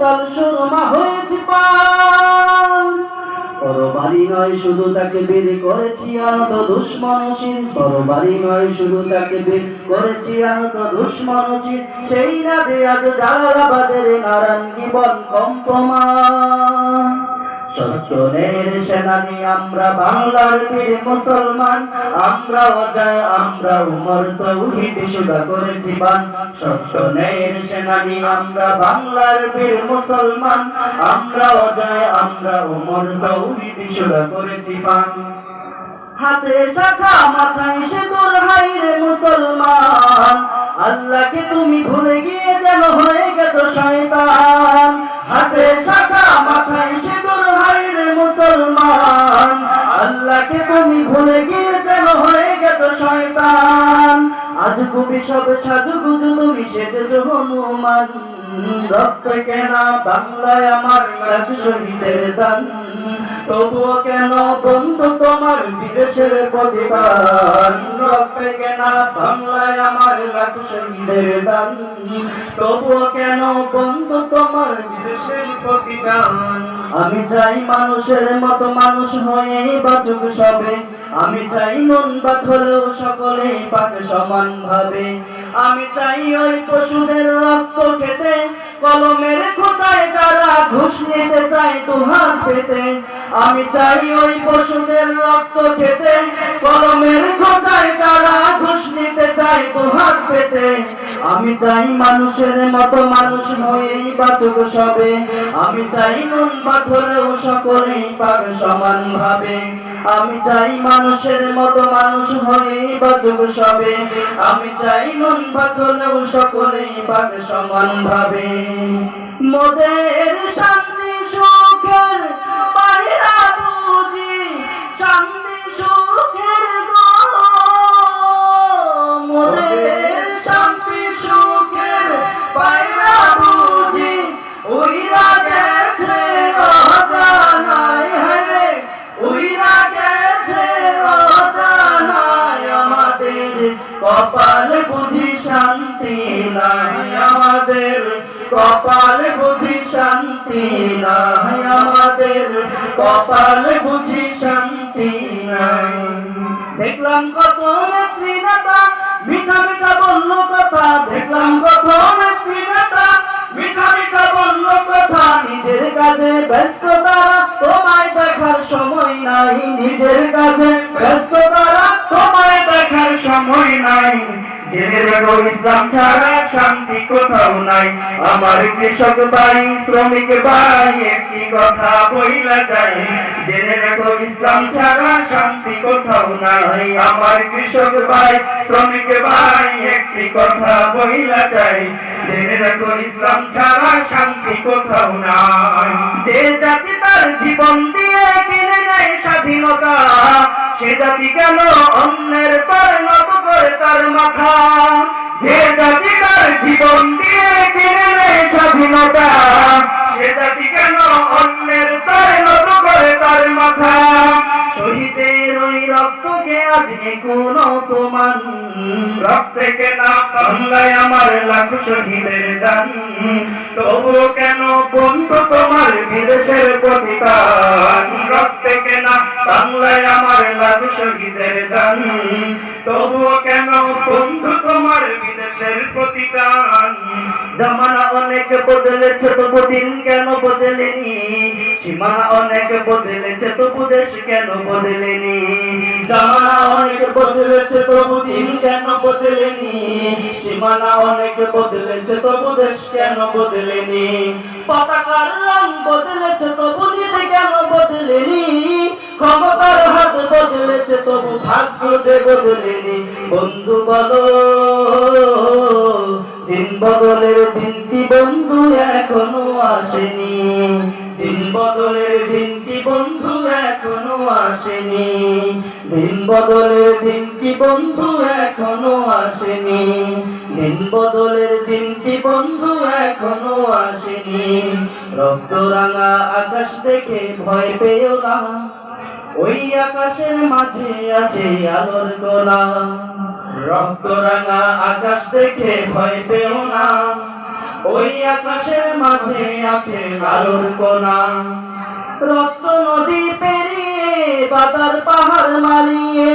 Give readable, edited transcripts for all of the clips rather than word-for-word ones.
উতাল সুরমা হয়েছি পার। তরবারি নয় শুধু তাকে বের করেছি আহত দুশ্মনশীল, তরবারি নয় শুধু তাকে বের করেছি আহত দুশ্মনশীল। সেই রাতে আজ জালালাবাদের নারায়ণগীবন কম্পমান। সত্যের সেনানী আমরা বাংলার বীর মুসলমান, আমরা অজয় আমরা উমর তৌহিদ সুদা করেছি বান। সত্যের সেনানী আমরা বাংলার বীর মুসলমান, আমরা অজয় আমরা উমর তৌহিদ সুদা করেছি বান। হাতে শাখা মাথায় সিঁদুর হাই রে মুসলমান, আল্লাহকে তুমি ভুলে গিয়ে যেন হয়ে গেছো শয়তান। হাতে শাখা মাথায় সিঁদুর হাই রে মুসলমান, আল্লাহকে তুমি ভুলে গিয়ে যেন হয়ে গেছো শয়তান। আজ কবি সব সাজুগুজু তুমি সেজেছো হনুমান, রক্ত কেনা বাংলায় আমার আছে শহীদের দান। তবুও কেন বন্ধু তোমার বিদেশের প্রতিদান, রক্ত কেনা বাংলায় আমার লাখ শহীদের দান। তবুও কেন বন্ধু তোমার বিদেশের প্রতিদান। আমি চাই মানুষের মতো মানুষ হয়ে বাঁচুক সবে, আমি চাই নুন ভাত হলেও সকলে পাকে সমান ভাবে। আমি চাই ওই পশুদের রক্ত খেতে, কলমের খোঁচায় যারা ঘুষ নিতে চায় দুহাত পেতে। আমি চাই ওই পশুদের রক্ত খেতে, কলমের খোঁচায় যারা ঘুষ নিতে চায় দুহাত পেতে। আমি চাই মানুষের মতো মানুষ হয়েই বাঁচুক সবে, আমি চাই নুন ভাত হলেও সকলেই পাকে সমান ভাবে। আমি চাই মানুষের মতো মানুষ হয়েই বাঁচুক সবে, আমি চাই নুন ভাত হলেও সকলেই পাকে সমান ভাবে। মোদের শান্তি সুখের পায়রা বুঝি, শান্তি সুখের গো। মোদের শান্তি সুখের পায়রা বুঝি, উইরা গেছে অজানায়। হ্যাঁ উইরা গেছে অজানায়, আমাদের কপাল বুঝি শান্তি নাই। আমাদের কপাল বুঝি শান্তি নাই, আমাদের কপাল বুঝি শান্তি নাই। দেখলাম কত নেত্রী নেতা মিঠা মিঠা বললো কথা, দেখলাম কত নেত্রী নেতা মিঠা মিঠা বললো কথা। নিজের কাজে ব্যস্ত তারা, তোমায় দেখার সময় নাই। নিজের কাজে ব্যস্ত তারা, তোমায় দেখার সময় নাই। জেনে রাখো ইসলাম ছাড়া শান্তি কোথাও নাই। আমার কৃষক ভাই শ্রমিক ভাই একটি কথা বইলা যায়, জেনে রাখো ইসলাম ছাড়া শান্তি কোথাও নাই। আমার কৃষক ভাই শ্রমিক ভাই একটি কথা বইলা যায়, জেনে রাখো ইসলাম ছাড়া শান্তি কোথাও নাই। যে জাতি তার জীবন দিয়ে কিনে নেয় স্বাধীনতা, সে জাতি কেন অন্যের পার নত করে তার মাথা। যে জাতি তার জীবন দিয়ে কিনে নেয় স্বাধীনতা, সে জাতি কেন অন্যের পার নত করে তার মাথা। শহীদের ওই রক্তকে আজ কোন অপমান, রক্তে কেনা বাংলায় আমার লাখ শহীদের দান। তবুও কেন বন্ধু তোমার বিদেশের প্রতিদান, রক্তে কেনা বাংলায় আমার লাখ শহীদের দান। তবুও কেন বন্ধু তোমার বিদেশের প্রতিদান। জামানা অনেক বদলেছে তবু দিন কেন বদলেনি, সীমানা অনেক বদলেছে তবু দেশ কেন বদলেনি। জামানা অনেক বদলেছে তবু দিন কেন বদলেনি, সীমানা অনেক বদলেছে তবু দেশ কেন বদলেনি। পতাকার রং বদলেছে তবু নীতি কেন বদলেনি, ক্ষমতার হাত বদলেছে তবু ভাগ্য যে বদলেনি। বন্ধু বলো দিন বদলের দিন কি বন্ধু এখনো আসেনি, দিন বদলের দিন কি বন্ধু এখনো আসেনি। দিন বদলের দিন কি বন্ধু এখনো আসেনি, দিন বদলের দিন কি বন্ধু এখনো আসেনি। রক্ত রাঙা আকাশ দেখে ভয় পেও না, ওই আকাশের মাঝে আছে আলোর কণা। রক্ত রাঙা আকাশ দেখে ভয় পেও না, ওই আকাশের মাঝে আছে আলোর কোনা। রক্ত নদী পেরিয়ে বাদার পাহাড় মারিয়ে,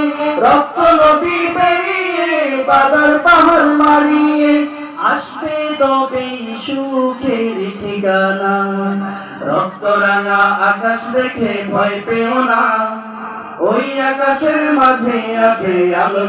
রক্ত নদী পেরিয়ে বাদার পাহাড় মারিয়ে আসবে তবে সুখের ঠিকানা। রক্ত রাঙা আকাশ দেখে ভয় পেও না, ওই আকাশের মাঝে আছে আলো।